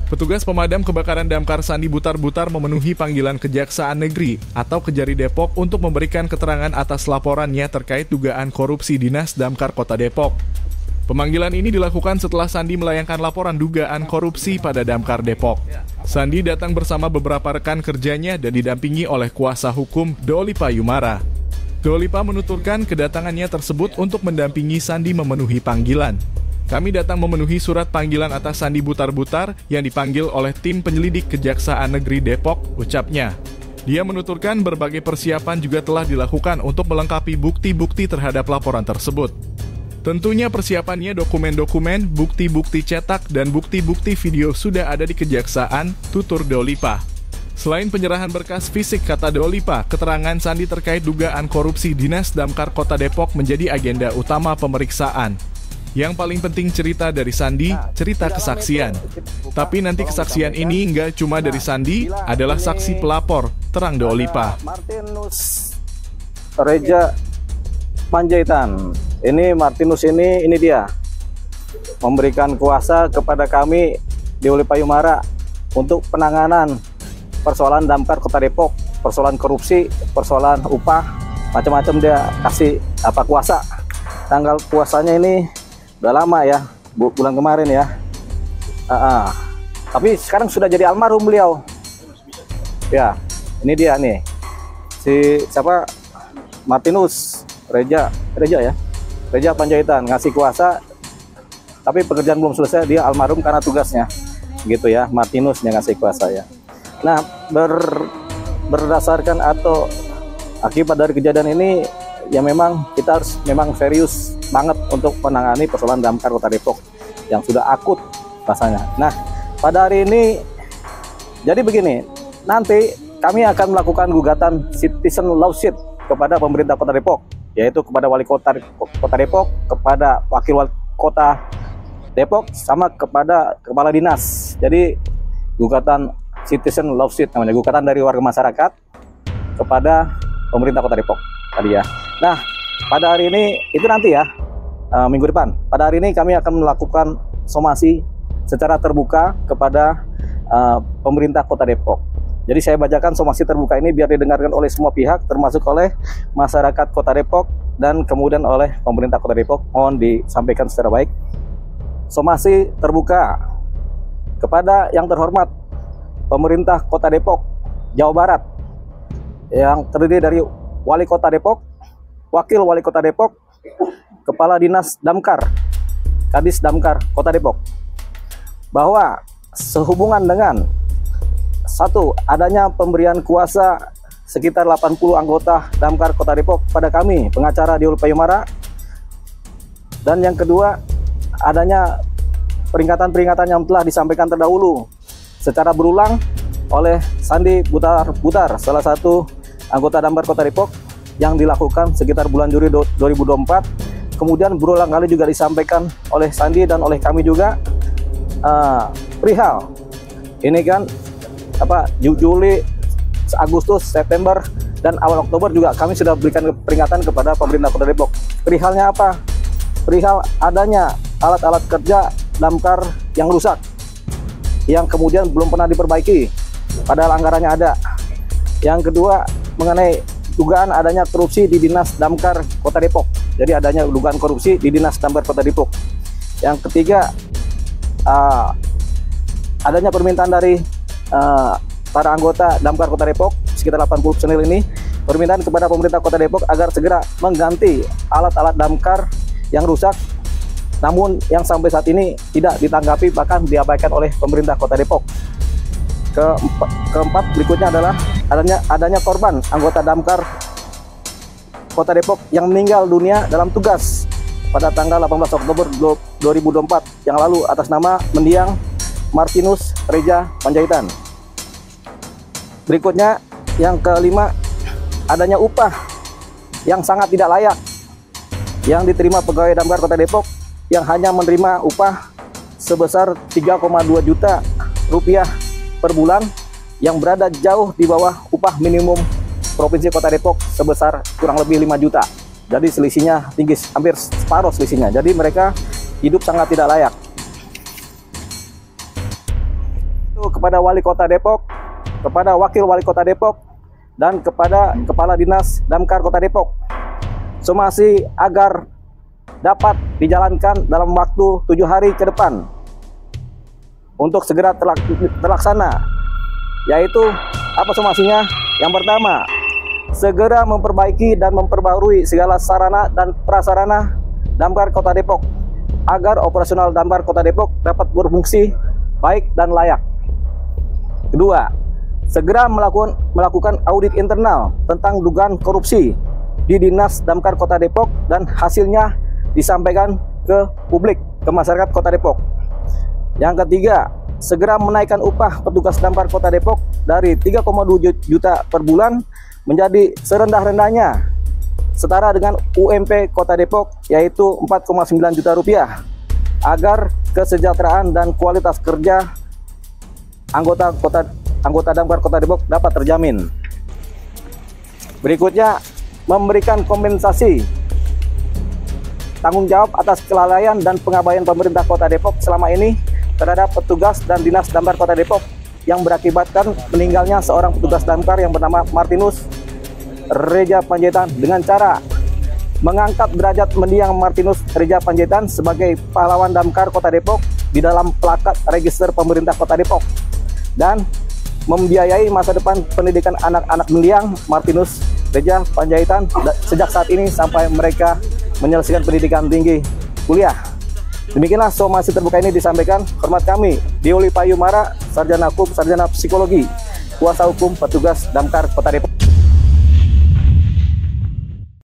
Petugas pemadam kebakaran Damkar Sandi Butar-Butar memenuhi panggilan Kejaksaan Negeri atau Kejari Depok untuk memberikan keterangan atas laporannya terkait dugaan korupsi Dinas Damkar Kota Depok. Pemanggilan ini dilakukan setelah Sandi melayangkan laporan dugaan korupsi pada Damkar Depok. Sandi datang bersama beberapa rekan kerjanya dan didampingi oleh kuasa hukum Dolipa Yumara. Dolipa menuturkan kedatangannya tersebut untuk mendampingi Sandi memenuhi panggilan. Kami datang memenuhi surat panggilan atas Sandi Butar-Butar yang dipanggil oleh tim penyelidik Kejaksaan Negeri Depok, ucapnya. Dia menuturkan berbagai persiapan juga telah dilakukan untuk melengkapi bukti-bukti terhadap laporan tersebut. Tentunya persiapannya dokumen-dokumen, bukti-bukti cetak, dan bukti-bukti video sudah ada di Kejaksaan, tutur Dolipa. Selain penyerahan berkas fisik, kata Dolipa, keterangan Sandi terkait dugaan korupsi Dinas Damkar Kota Depok menjadi agenda utama pemeriksaan. Yang paling penting cerita dari Sandi, cerita kesaksian. Tapi nanti kesaksian ini nggak cuma dari Sandi, adalah saksi pelapor, terang Dolipa. Martinus Reja Panjaitan. Ini Martinus ini dia. Memberikan kuasa kepada kami di Dolipa Yumara untuk penanganan persoalan Damkar Kota Depok, persoalan korupsi, persoalan upah, macam-macam dia kasih kuasa. Tanggal puasanya ini udah lama ya, bulan kemarin ya. Tapi sekarang sudah jadi almarhum beliau. Ya, ini dia nih. Si siapa? Martinus Reja ya. Reja Panjaitan ngasih kuasa. Tapi pekerjaan belum selesai, dia almarhum karena tugasnya. Gitu ya, Martinus yang ngasih kuasa ya. Nah, berdasarkan atau akibat dari kejadian ini ya memang kita harus memang serius banget untuk menangani persoalan Damkar Kota Depok yang sudah akut rasanya. Nah, pada hari ini jadi begini, nanti kami akan melakukan gugatan citizen lawsuit kepada pemerintah Kota Depok, yaitu kepada Wali Kota Depok, kepada Wakil Wali Kota Depok, sama kepada Kepala Dinas. Jadi gugatan citizen lawsuit namanya, gugatan dari warga masyarakat kepada pemerintah Kota Depok tadi ya. Nah, pada hari ini itu nanti ya, minggu depan. Pada hari ini kami akan melakukan somasi secara terbuka kepada pemerintah Kota Depok. Jadi saya bacakan somasi terbuka ini biar didengarkan oleh semua pihak, termasuk oleh masyarakat Kota Depok dan kemudian oleh pemerintah Kota Depok. Mohon disampaikan secara baik. Somasi terbuka kepada yang terhormat pemerintah Kota Depok, Jawa Barat, yang terdiri dari Wali Kota Depok, Wakil Wali Kota Depok, Kepala Dinas Damkar, Kadis Damkar Kota Depok, bahwa sehubungan dengan satu, adanya pemberian kuasa sekitar 80 anggota Damkar Kota Depok pada kami, pengacara di Dolipa Yumara, dan yang kedua, adanya peringatan-peringatan yang telah disampaikan terdahulu secara berulang oleh Sandi Butar-Butar, salah satu anggota Damkar Kota Depok, yang dilakukan sekitar bulan Juli 2024. Kemudian berulang kali juga disampaikan oleh Sandi dan oleh kami juga perihal ini kan Juli, Agustus, September, dan awal Oktober juga kami sudah berikan peringatan kepada pemerintah Kota Depok. Perihalnya apa? Perihal adanya alat-alat kerja Damkar yang rusak, yang kemudian belum pernah diperbaiki, padahal anggarannya ada. Yang kedua, mengenai dugaan adanya korupsi di Dinas Damkar Kota Depok. Jadi adanya dugaan korupsi di Dinas Damkar Kota Depok. Yang ketiga, adanya permintaan dari para anggota Damkar Kota Depok, sekitar 80 personil ini, permintaan kepada pemerintah Kota Depok agar segera mengganti alat-alat damkar yang rusak, namun yang sampai saat ini tidak ditanggapi, bahkan diabaikan oleh pemerintah Kota Depok. Keempat, berikutnya adalah adanya korban anggota Damkar Kota Depok yang meninggal dunia dalam tugas pada tanggal 18 Oktober 2024 yang lalu atas nama mendiang Martinus Reja Panjaitan. Berikutnya, yang kelima, adanya upah yang sangat tidak layak yang diterima pegawai Damkar Kota Depok yang hanya menerima upah sebesar 3,2 juta rupiah per bulan, yang berada jauh di bawah upah minimum Provinsi Kota Depok sebesar kurang lebih 5 juta. Jadi selisihnya tinggi, hampir separuh selisihnya. Jadi mereka hidup sangat tidak layak. yaitu kepada Wali Kota Depok, kepada Wakil Wali Kota Depok, dan kepada Kepala Dinas Damkar Kota Depok. Somasi agar dapat dijalankan dalam waktu 7 hari ke depan untuk segera terlaksana, yaitu apa somasinya? Yang pertama, segera memperbaiki dan memperbarui segala sarana dan prasarana Damkar Kota Depok agar operasional Damkar Kota Depok dapat berfungsi baik dan layak. Kedua, segera melakukan audit internal tentang dugaan korupsi di Dinas Damkar Kota Depok dan hasilnya disampaikan ke publik, ke masyarakat Kota Depok. Yang ketiga, segera menaikkan upah petugas Damkar Kota Depok dari 3,2 juta per bulan menjadi serendah-rendahnya setara dengan UMP Kota Depok, yaitu 4,9 juta rupiah, agar kesejahteraan dan kualitas kerja anggota Damkar Kota Depok dapat terjamin. Berikutnya, memberikan kompensasi tanggung jawab atas kelalaian dan pengabaian pemerintah Kota Depok selama ini terhadap petugas dan dinas Damkar Kota Depok yang berakibatkan meninggalnya seorang petugas damkar yang bernama Martinus Reja Panjaitan dengan cara mengangkat derajat mendiang Martinus Reja Panjaitan sebagai pahlawan damkar Kota Depok di dalam plakat register pemerintah Kota Depok, dan membiayai masa depan pendidikan anak-anak mendiang Martinus Reja Panjaitan sejak saat ini sampai mereka menyelesaikan pendidikan tinggi kuliah. Demikianlah somasi terbuka ini disampaikan. Hormat kami, Dioli Payumara, Sarjana Hukum, Sarjana Psikologi, Kuasa Hukum Petugas Damkar Kota Depok.